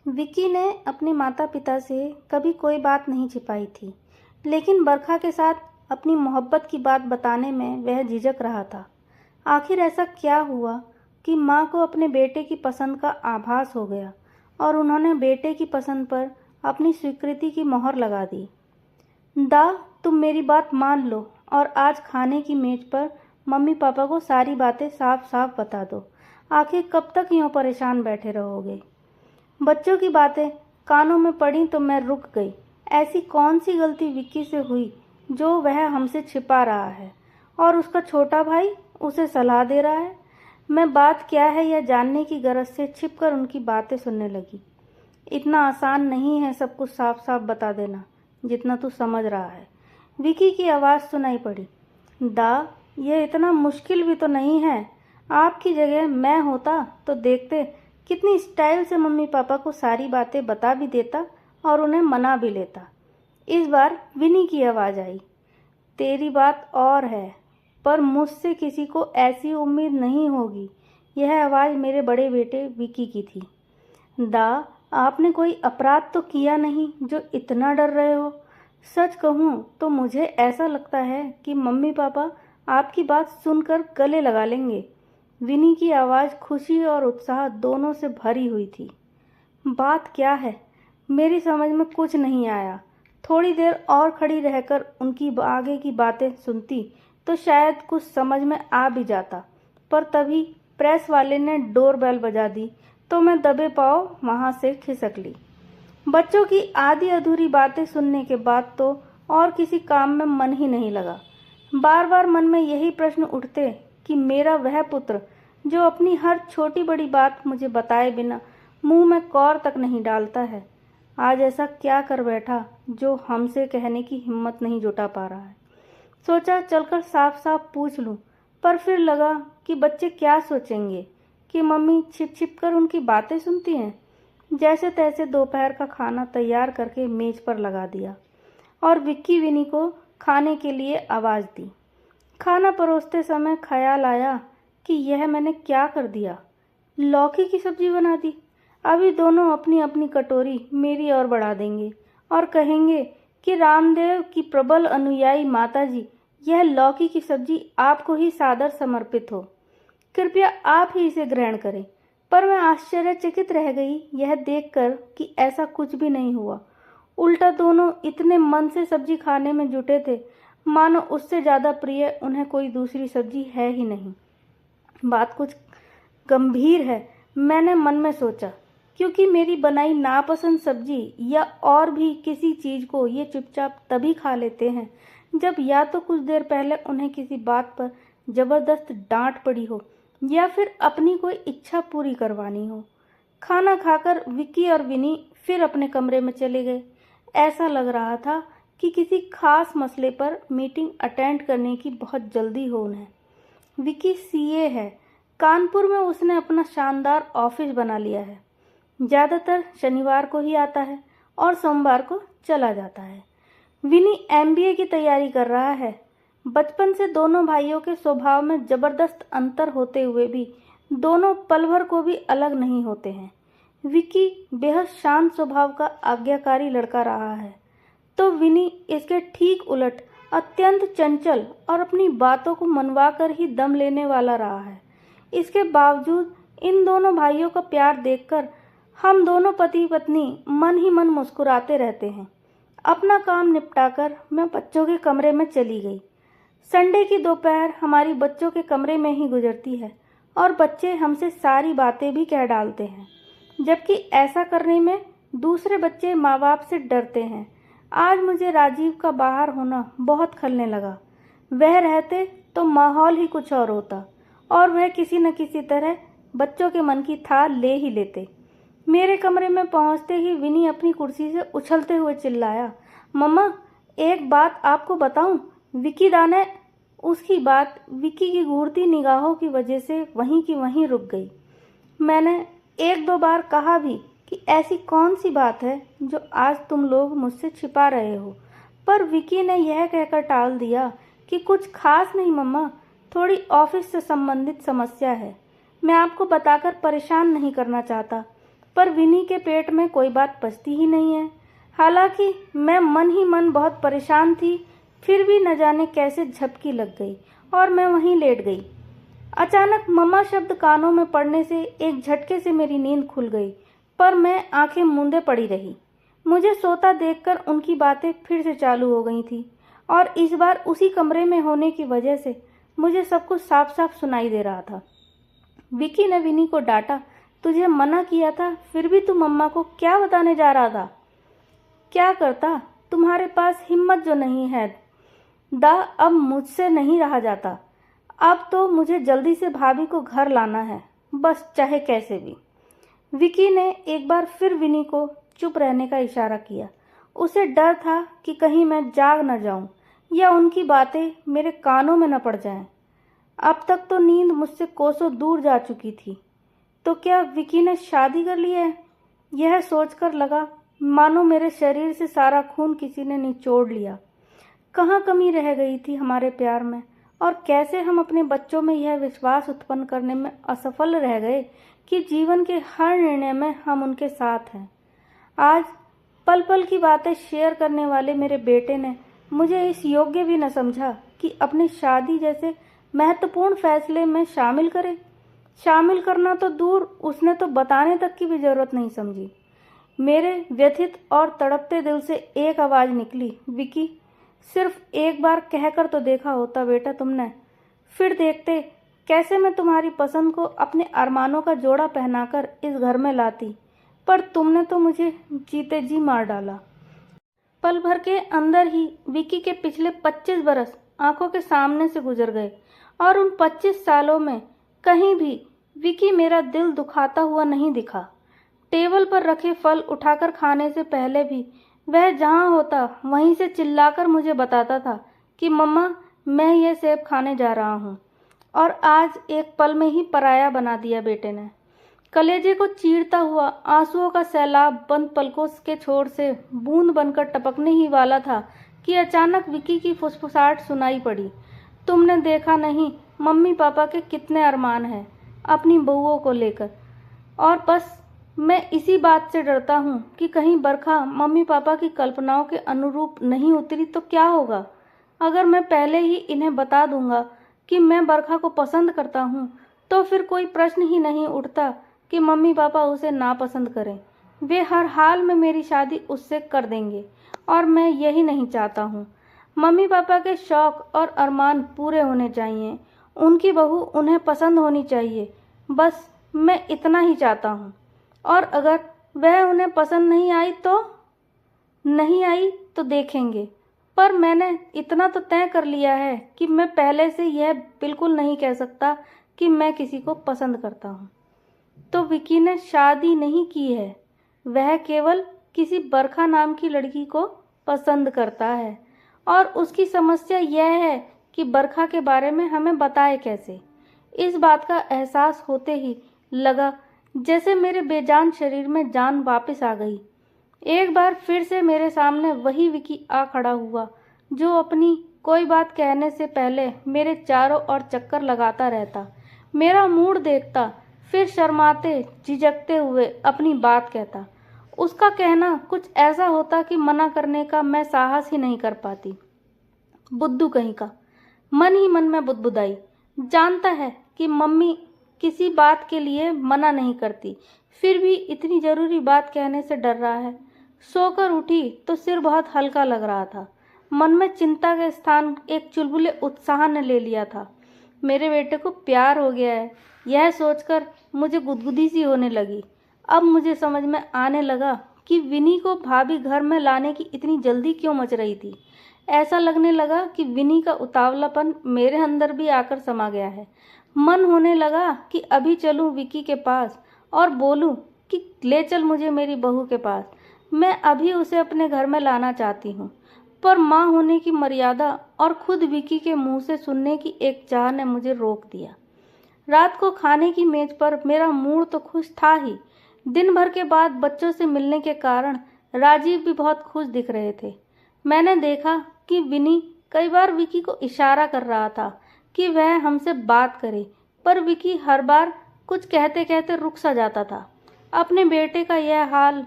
विक्की ने अपने माता पिता से कभी कोई बात नहीं छिपाई थी, लेकिन बरखा के साथ अपनी मोहब्बत की बात बताने में वह झिझक रहा था। आखिर ऐसा क्या हुआ कि माँ को अपने बेटे की पसंद का आभास हो गया और उन्होंने बेटे की पसंद पर अपनी स्वीकृति की मोहर लगा दी। दा, तुम मेरी बात मान लो और आज खाने की मेज पर मम्मी पापा को सारी बातें साफ साफ बता दो। आखिर कब तक यूँ परेशान बैठे रहोगे? बच्चों की बातें कानों में पड़ी तो मैं रुक गई। ऐसी कौन सी गलती विक्की से हुई जो वह हमसे छिपा रहा है और उसका छोटा भाई उसे सलाह दे रहा है? मैं बात क्या है यह जानने की गरज से छिपकर उनकी बातें सुनने लगी। इतना आसान नहीं है सब कुछ साफ साफ बता देना जितना तू समझ रहा है। विक्की की आवाज़ सुनाई पड़ी। दा, यह इतना मुश्किल भी तो नहीं है। आपकी जगह मैं होता तो देखते कितनी स्टाइल से मम्मी पापा को सारी बातें बता भी देता और उन्हें मना भी लेता। इस बार विनी की आवाज़ आई। तेरी बात और है, पर मुझसे किसी को ऐसी उम्मीद नहीं होगी। यह आवाज़ मेरे बड़े बेटे विकी की थी। दा, आपने कोई अपराध तो किया नहीं जो इतना डर रहे हो? सच कहूँ तो मुझे ऐसा लगता है कि मम्मी पापा आपकी बात सुनकर गले लगा लेंगे। विनी की आवाज़ खुशी और उत्साह दोनों से भरी हुई थी। बात क्या है? मेरी समझ में कुछ नहीं आया। थोड़ी देर और खड़ी रहकर उनकी आगे की बातें सुनती तो शायद कुछ समझ में आ भी जाता, पर तभी प्रेस वाले ने डोर बेल बजा दी तो मैं दबे पाँव वहाँ से खिसक ली। बच्चों की आधी अधूरी बातें सुनने के बाद तो और किसी काम में मन ही नहीं लगा। बार बार मन में यही प्रश्न उठते कि मेरा वह पुत्र जो अपनी हर छोटी बड़ी बात मुझे बताए बिना मुंह में कौर तक नहीं डालता है, आज ऐसा क्या कर बैठा जो हमसे कहने की हिम्मत नहीं जुटा पा रहा है। सोचा चलकर साफ साफ पूछ लूं, पर फिर लगा कि बच्चे क्या सोचेंगे कि मम्मी छिप छिप कर उनकी बातें सुनती हैं। जैसे तैसे दोपहर का खाना तैयार करके मेज पर लगा दिया और विक्की विनी को खाने के लिए आवाज़ दी। खाना परोसते समय ख्याल आया कि यह मैंने क्या कर दिया। लौकी की सब्जी बना दी। अभी दोनों अपनी अपनी कटोरी मेरी ओर बढ़ा देंगे और कहेंगे कि रामदेव की प्रबल अनुयायी माताजी, यह लौकी की सब्जी आपको ही सादर समर्पित हो। कृपया आप ही इसे ग्रहण करें। पर मैं आश्चर्यचकित रह गई यह देखकर कि ऐसा कुछ भी नहीं हुआ। उल्टा दोनों इतने मन से सब्जी खाने में जुटे थे मानो उससे ज़्यादा प्रिय उन्हें कोई दूसरी सब्जी है ही नहीं। बात कुछ गंभीर है, मैंने मन में सोचा, क्योंकि मेरी बनाई नापसंद सब्जी या और भी किसी चीज़ को ये चुपचाप तभी खा लेते हैं जब या तो कुछ देर पहले उन्हें किसी बात पर ज़बरदस्त डांट पड़ी हो या फिर अपनी कोई इच्छा पूरी करवानी हो। खाना खाकर विक्की और विनी फिर अपने कमरे में चले गए। ऐसा लग रहा था कि किसी खास मसले पर मीटिंग अटेंड करने की बहुत जल्दी हो उन्हें। विक्की सीए है। कानपुर में उसने अपना शानदार ऑफिस बना लिया है। ज़्यादातर शनिवार को ही आता है और सोमवार को चला जाता है। विनी एमबीए की तैयारी कर रहा है। बचपन से दोनों भाइयों के स्वभाव में ज़बरदस्त अंतर होते हुए भी दोनों पल भर को भी अलग नहीं होते हैं। विक्की बेहद शांत स्वभाव का आज्ञाकारी लड़का रहा है, तो विनी इसके ठीक उलट अत्यंत चंचल और अपनी बातों को मनवा कर ही दम लेने वाला रहा है। इसके बावजूद इन दोनों भाइयों का प्यार देखकर हम दोनों पति पत्नी मन ही मन मुस्कुराते रहते हैं। अपना काम निपटाकर मैं बच्चों के कमरे में चली गई। संडे की दोपहर हमारी बच्चों के कमरे में ही गुजरती है और बच्चे हमसे सारी बातें भी कह डालते हैं, जबकि ऐसा करने में दूसरे बच्चे माँ बाप से डरते हैं। आज मुझे राजीव का बाहर होना बहुत खलने लगा। वह रहते तो माहौल ही कुछ और होता और वह किसी न किसी तरह बच्चों के मन की थाह ले ही लेते। मेरे कमरे में पहुंचते ही विनी अपनी कुर्सी से उछलते हुए चिल्लाया, मम्मा, एक बात आपको बताऊं? विक्की दा ने। उसकी बात विक्की की घूरती निगाहों की वजह से वहीं की वहीं रुक गई। मैंने एक दो बार कहा भी कि ऐसी कौन सी बात है जो आज तुम लोग मुझसे छिपा रहे हो, पर विक्की ने यह कहकर टाल दिया कि कुछ खास नहीं मम्मा, थोड़ी ऑफिस से संबंधित समस्या है। मैं आपको बताकर परेशान नहीं करना चाहता, पर विनी के पेट में कोई बात पचती ही नहीं है। हालांकि मैं मन ही मन बहुत परेशान थी, फिर भी न जाने कैसे झपकी लग गई और मैं वहीं लेट गई। अचानक मम्मा शब्द कानों में पड़ने से एक झटके से मेरी नींद खुल गई, पर मैं आंखें मूंदे पड़ी रही। मुझे सोता देखकर उनकी बातें फिर से चालू हो गई थी और इस बार उसी कमरे में होने की वजह से मुझे सब कुछ साफ साफ सुनाई दे रहा था। विकी ने विनी को डांटा, तुझे मना किया था, फिर भी तू मम्मा को क्या बताने जा रहा था? क्या करता, तुम्हारे पास हिम्मत जो नहीं है दा, अब मुझसे नहीं रहा जाता। अब तो मुझे जल्दी से भाभी को घर लाना है, बस चाहे कैसे भी। विकी ने एक बार फिर विनी को चुप रहने का इशारा किया। उसे डर था कि कहीं मैं जाग न जाऊं या उनकी बातें मेरे कानों में न पड़ जाएं। अब तक तो नींद मुझसे कोसों दूर जा चुकी थी, तो क्या विकी ने शादी कर ली है? यह सोचकर लगा मानो मेरे शरीर से सारा खून किसी ने निचोड़ लिया। कहाँ कमी रह गई थी हमारे प्यार में, और कैसे हम अपने बच्चों में यह विश्वास उत्पन्न करने में असफल रह गए कि जीवन के हर निर्णय में हम उनके साथ हैं। आज पल पल की बातें शेयर करने वाले मेरे बेटे ने मुझे इस योग्य भी न समझा कि अपनी शादी जैसे महत्वपूर्ण फैसले में शामिल करे। शामिल करना तो दूर, उसने तो बताने तक की भी जरूरत नहीं समझी। मेरे व्यथित और तड़पते दिल से एक आवाज़ निकली, विकी, सिर्फ एक बार कहकर तो देखा होता बेटा तुमने। फिर देखते कैसे मैं तुम्हारी पसंद को अपने अरमानों का जोड़ा पहनाकर इस घर में लाती, पर तुमने तो मुझे जीते जी मार डाला। पल भर के अंदर ही विकी के पिछले 25 बरस आंखों के सामने से गुजर गए और उन 25 सालों में कहीं भी विकी मेरा दिल दुखाता हुआ नहीं दिखा। टेबल पर रखे फल उठाकर खाने से पहले भी वह जहाँ होता वहीं से चिल्लाकर मुझे बताता था कि मम्मा मैं ये सेब खाने जा रहा हूँ, और आज एक पल में ही पराया बना दिया बेटे ने। कलेजे को चीरता हुआ आंसुओं का सैलाब बंद पलकों के छोर से बूंद बनकर टपकने ही वाला था कि अचानक विकी की फुसफुसाहट सुनाई पड़ी, तुमने देखा नहीं मम्मी पापा के कितने अरमान हैं अपनी बहुओं को लेकर, और बस मैं इसी बात से डरता हूँ कि कहीं बरखा मम्मी पापा की कल्पनाओं के अनुरूप नहीं उतरी तो क्या होगा। अगर मैं पहले ही इन्हें बता दूंगा कि मैं बरखा को पसंद करता हूँ तो फिर कोई प्रश्न ही नहीं उठता कि मम्मी पापा उसे नापसंद करें। वे हर हाल में मेरी शादी उससे कर देंगे और मैं यही नहीं चाहता हूँ। मम्मी पापा के शौक और अरमान पूरे होने चाहिए, उनकी बहू उन्हें पसंद होनी चाहिए, बस मैं इतना ही चाहता हूँ। और अगर वह उन्हें पसंद नहीं आई तो देखेंगे, पर मैंने इतना तो तय कर लिया है कि मैं पहले से यह बिल्कुल नहीं कह सकता कि मैं किसी को पसंद करता हूँ। तो विकी ने शादी नहीं की है, वह केवल किसी बरखा नाम की लड़की को पसंद करता है, और उसकी समस्या यह है कि बरखा के बारे में हमें बताए कैसे। इस बात का एहसास होते ही लगा जैसे मेरे बेजान शरीर में जान वापस आ गई। एक बार फिर से मेरे सामने वही विकी आ खड़ा हुआ जो अपनी कोई बात कहने से पहले मेरे चारों ओर चक्कर लगाता रहता, मेरा मूड देखता, फिर शर्माते झिझकते हुए अपनी बात कहता। उसका कहना कुछ ऐसा होता कि मना करने का मैं साहस ही नहीं कर पाती। बुद्धू कहीं का, मन ही मन में बुदबुदाई, जानता है कि मम्मी किसी बात के लिए मना नहीं करती, फिर भी इतनी ज़रूरी बात कहने से डर रहा है। सोकर उठी तो सिर बहुत हल्का लग रहा था, मन में चिंता के स्थान एक चुलबुले उत्साह ने ले लिया था। मेरे बेटे को प्यार हो गया है, यह सोचकर मुझे गुदगुदी सी होने लगी। अब मुझे समझ में आने लगा कि विनी को भाभी घर में लाने की इतनी जल्दी क्यों मच रही थी। ऐसा लगने लगा कि विनी का उतावलापन मेरे अंदर भी आकर समा गया है। मन होने लगा कि अभी चलूं विकी के पास और बोलूं कि ले चल मुझे मेरी बहू के पास, मैं अभी उसे अपने घर में लाना चाहती हूँ। पर माँ होने की मर्यादा और खुद विकी के मुंह से सुनने की एक चाह ने मुझे रोक दिया। रात को खाने की मेज पर मेरा मूड तो खुश था ही, दिन भर के बाद बच्चों से मिलने के कारण राजीव भी बहुत खुश दिख रहे थे। मैंने देखा कि विनी कई बार विकी को इशारा कर रहा था कि वह हमसे बात करे, पर विकी हर बार कुछ कहते कहते रुक सा जाता था। अपने बेटे का यह हाल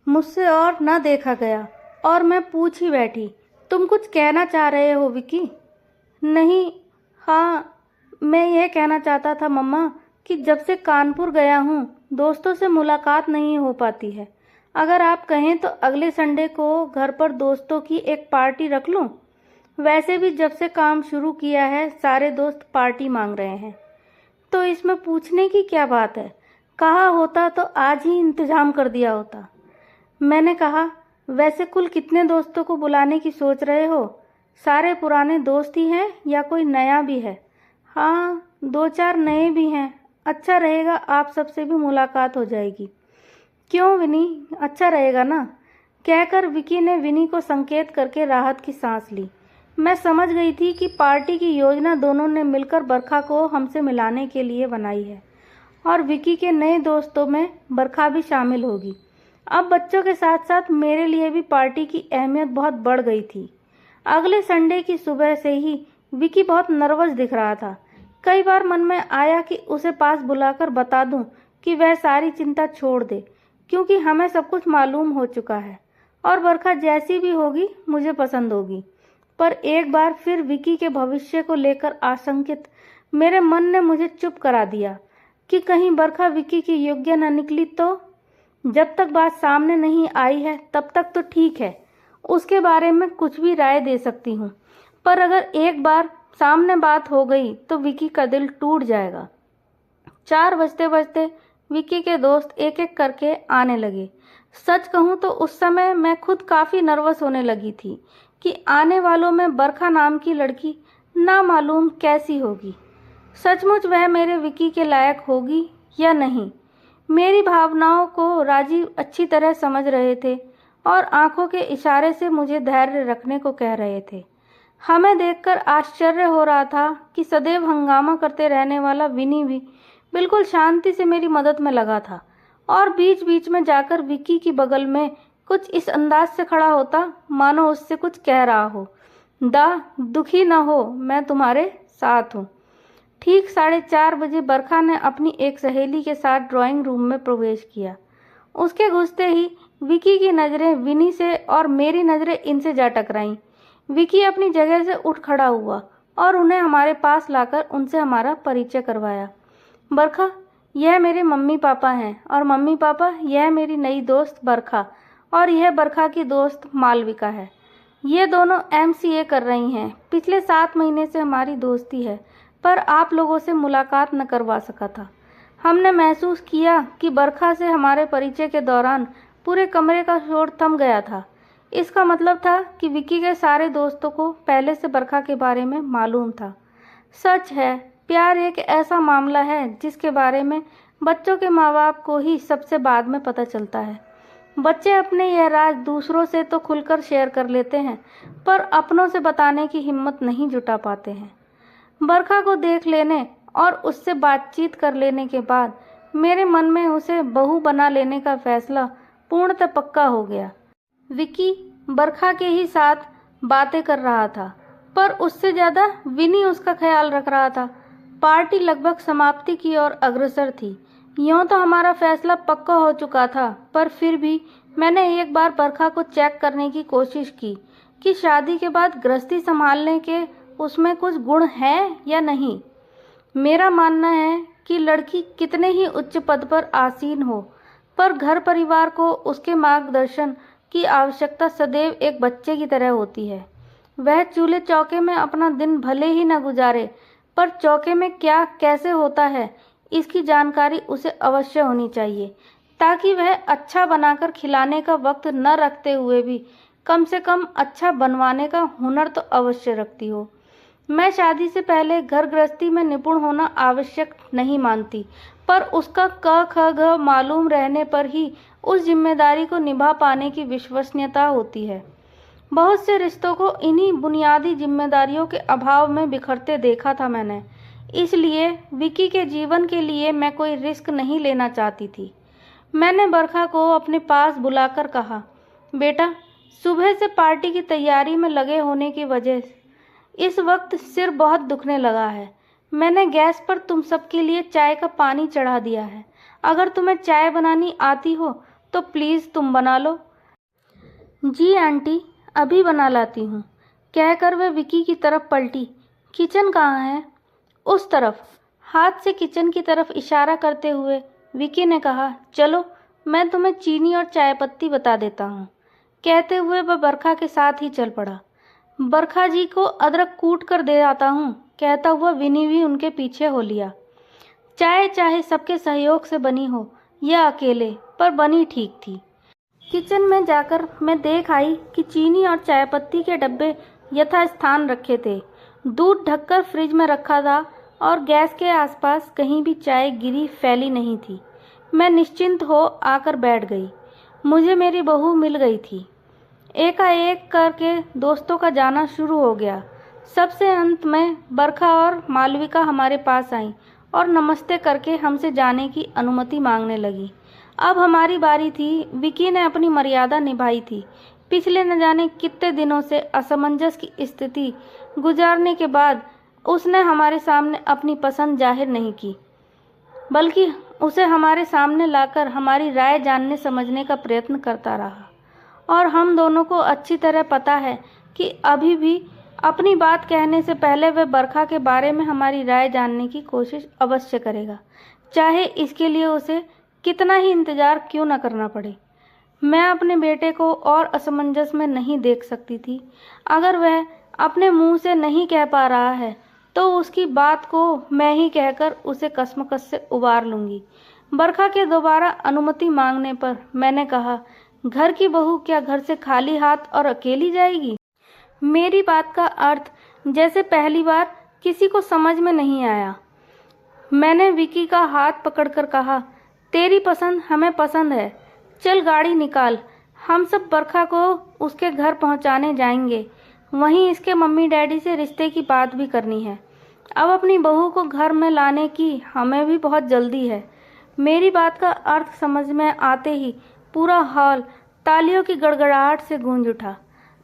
मुझसे और न देखा गया और मैं पूछ ही बैठी, तुम कुछ कहना चाह रहे हो विकी? नहीं, हाँ, मैं यह कहना चाहता था मम्मा कि जब से कानपुर गया हूँ दोस्तों से मुलाकात नहीं हो पाती है। अगर आप कहें तो अगले संडे को घर पर दोस्तों की एक पार्टी रख लूँ। वैसे भी जब से काम शुरू किया है सारे दोस्त पार्टी मांग रहे हैं, तो इसमें पूछने की क्या बात है? कहा होता तो आज ही इंतजाम कर दिया होता। मैंने कहा, वैसे कुल कितने दोस्तों को बुलाने की सोच रहे हो? सारे पुराने दोस्त ही हैं या कोई नया भी है? हाँ, 2-4 नए भी हैं। अच्छा रहेगा, आप सबसे भी मुलाकात हो जाएगी। क्यों विनी, अच्छा रहेगा ना? कहकर विकी ने विनी को संकेत करके राहत की सांस ली। मैं समझ गई थी कि पार्टी की योजना दोनों ने मिलकर बरखा को हमसे मिलाने के लिए बनाई है और विकी के नए दोस्तों में बरखा भी शामिल होगी। अब बच्चों के साथ साथ मेरे लिए भी पार्टी की अहमियत बहुत बढ़ गई थी। अगले संडे की सुबह से ही विकी बहुत नर्वस दिख रहा था। कई बार मन में आया कि उसे पास बुलाकर बता दूं कि वह सारी चिंता छोड़ दे, क्योंकि हमें सब कुछ मालूम हो चुका है और बरखा जैसी भी होगी मुझे पसंद होगी। पर एक बार फिर विकी के भविष्य को लेकर आशंकित मेरे मन ने मुझे चुप करा दिया कि कहीं बरखा विकी की योग्य न निकली तो। जब तक बात सामने नहीं आई है तब तक तो ठीक है, उसके बारे में कुछ भी राय दे सकती हूँ, पर अगर एक बार सामने बात हो गई तो विकी का दिल टूट जाएगा। 4 बजते बजते विकी के दोस्त एक एक करके आने लगे। सच कहूँ तो उस समय मैं खुद काफ़ी नर्वस होने लगी थी कि आने वालों में बरखा नाम की लड़की ना मालूम कैसी होगी। सचमुच वह मेरे विकी के लायक होगी या नहीं? मेरी भावनाओं को राजीव अच्छी तरह समझ रहे थे और आंखों के इशारे से मुझे धैर्य रखने को कह रहे थे। हमें देखकर आश्चर्य हो रहा था कि सदैव हंगामा करते रहने वाला विनी भी बिल्कुल शांति से मेरी मदद में लगा था और बीच बीच में जाकर विकी की बगल में कुछ इस अंदाज से खड़ा होता मानो उससे कुछ कह रहा हो, दुखी न हो, मैं तुम्हारे साथ हूँ। ठीक 4:30 बजे बरखा ने अपनी एक सहेली के साथ ड्राइंग रूम में प्रवेश किया। उसके घुसते ही विकी की नज़रें विनी से और मेरी नज़रें इनसे जा टकराईं। विकी अपनी जगह से उठ खड़ा हुआ और उन्हें हमारे पास लाकर उनसे हमारा परिचय करवाया। बरखा, यह मेरे मम्मी पापा हैं, और मम्मी पापा, यह मेरी नई दोस्त बरखा, और यह बरखा की दोस्त मालविका है। ये दोनों MCA कर रही हैं। पिछले 7 महीने से हमारी दोस्ती है, पर आप लोगों से मुलाकात न करवा सका था। हमने महसूस किया कि बरखा से हमारे परिचय के दौरान पूरे कमरे का शोर थम गया था। इसका मतलब था कि विकी के सारे दोस्तों को पहले से बरखा के बारे में मालूम था। सच है, प्यार एक ऐसा मामला है जिसके बारे में बच्चों के माँ बाप को ही सबसे बाद में पता चलता है। बच्चे अपने यह राज दूसरों से तो खुलकर शेयर कर लेते हैं, पर अपनों से बताने की हिम्मत नहीं जुटा पाते हैं। बरखा को देख लेने और उससे बातचीत कर लेने के बाद मेरे मन में उसे बहू बना लेने का फैसला पूर्णतः पक्का हो गया। विकी बरखा के ही साथ बातें कर रहा था, पर उससे ज़्यादा विनी उसका ख्याल रख रहा था। पार्टी लगभग समाप्ति की ओर अग्रसर थी। यूँ तो हमारा फैसला पक्का हो चुका था, पर फिर भी मैंने एक बार बरखा को चेक करने की कोशिश की कि शादी के बाद गृहस्थी संभालने के उसमें कुछ गुण हैं या नहीं। मेरा मानना है कि लड़की कितने ही उच्च पद पर आसीन हो, पर घर परिवार को उसके मार्गदर्शन की आवश्यकता सदैव एक बच्चे की तरह होती है। वह चूल्हे चौके में अपना दिन भले ही न गुजारे, पर चौके में क्या कैसे होता है इसकी जानकारी उसे अवश्य होनी चाहिए, ताकि वह अच्छा बनाकर खिलाने का वक्त न रखते हुए भी कम से कम अच्छा बनवाने का हुनर तो अवश्य रखती हो। मैं शादी से पहले घर गृहस्थी में निपुण होना आवश्यक नहीं मानती, पर उसका क ख ग मालूम रहने पर ही उस जिम्मेदारी को निभा पाने की विश्वसनीयता होती है। बहुत से रिश्तों को इन्हीं बुनियादी जिम्मेदारियों के अभाव में बिखरते देखा था मैंने। इसलिए विकी के जीवन के लिए मैं कोई रिस्क नहीं लेना चाहती थी। मैंने बरखा को अपने पास बुलाकर कहा, बेटा, सुबह से पार्टी की तैयारी में लगे होने की वजह से इस वक्त सिर बहुत दुखने लगा है। मैंने गैस पर तुम सबके लिए चाय का पानी चढ़ा दिया है। अगर तुम्हें चाय बनानी आती हो तो प्लीज़ तुम बना लो। जी आंटी, अभी बना लाती हूँ, कहकर वह विकी की तरफ पलटी। किचन कहाँ है? उस तरफ। हाथ से किचन की तरफ इशारा करते हुए विकी ने कहा, चलो मैं तुम्हें चीनी और चाय पत्ती बता देता हूँ। कहते हुए वह बरखा के साथ ही चल पड़ा। बरखा जी को अदरक कूट कर दे आता हूँ, कहता हुआ विनी भी उनके पीछे हो लिया। चाय चाहे सबके सहयोग से बनी हो या अकेले, पर बनी ठीक थी। किचन में जाकर मैं देख आई कि चीनी और चाय पत्ती के डब्बे यथास्थान रखे थे। दूध ढककर फ्रिज में रखा था और गैस के आसपास कहीं भी चाय गिरी फैली नहीं थी। मैं निश्चिंत हो आकर बैठ गई। मुझे मेरी बहू मिल गई थी। एकाएक करके दोस्तों का जाना शुरू हो गया। सबसे अंत में बरखा और मालविका हमारे पास आई और नमस्ते करके हमसे जाने की अनुमति मांगने लगी। अब हमारी बारी थी। विकी ने अपनी मर्यादा निभाई थी। पिछले न जाने कितने दिनों से असमंजस की स्थिति गुजारने के बाद उसने हमारे सामने अपनी पसंद जाहिर नहीं की, बल्कि उसे हमारे सामने लाकर हमारी राय जानने समझने का प्रयत्न करता रहा। और हम दोनों को अच्छी तरह पता है कि अभी भी अपनी बात कहने से पहले वह बरखा के बारे में हमारी राय जानने की कोशिश अवश्य करेगा, चाहे इसके लिए उसे कितना ही इंतज़ार क्यों न करना पड़े। मैं अपने बेटे को और असमंजस में नहीं देख सकती थी। अगर वह अपने मुंह से नहीं कह पा रहा है तो उसकी बात को मैं ही कहकर उसे कसमकस से उबार लूँगी। बरखा के दोबारा अनुमति मांगने पर मैंने कहा, घर की बहू क्या घर से खाली हाथ और अकेली जाएगी? मेरी बात का अर्थ जैसे पहली बार किसी को समझ में नहीं आया। मैंने विकी का हाथ पकड़कर कहा, तेरी पसंद हमें पसंद है, चल गाड़ी निकाल, हम सब बरखा को उसके घर पहुंचाने जाएंगे। वहीं इसके मम्मी डैडी से रिश्ते की बात भी करनी है। अब अपनी बहू को घर में लाने की हमें भी बहुत जल्दी है। मेरी बात का अर्थ समझ में आते ही पूरा हॉल तालियों की गड़गड़ाहट से गूंज उठा।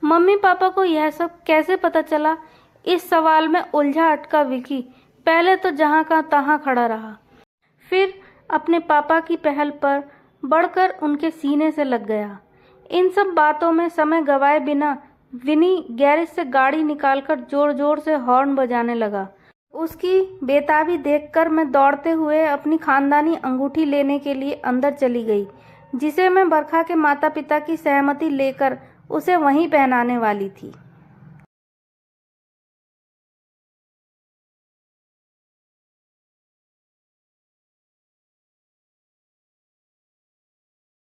मम्मी पापा को यह सब कैसे पता चला? इस सवाल में उलझा अटका विकी पहले तो जहां का तहां खड़ा रहा, फिर अपने पापा की पहल पर बढ़कर उनके सीने से लग गया। इन सब बातों में समय गवाए बिना विनी गैरेज से गाड़ी निकालकर जोर जोर से हॉर्न बजाने लगा। उसकी बेताबी देखकर मैं दौड़ते हुए अपनी खानदानी अंगूठी लेने के लिए अंदर चली गई, जिसे मैं बरखा के माता पिता की सहमति लेकर उसे वहीं पहनाने वाली थी।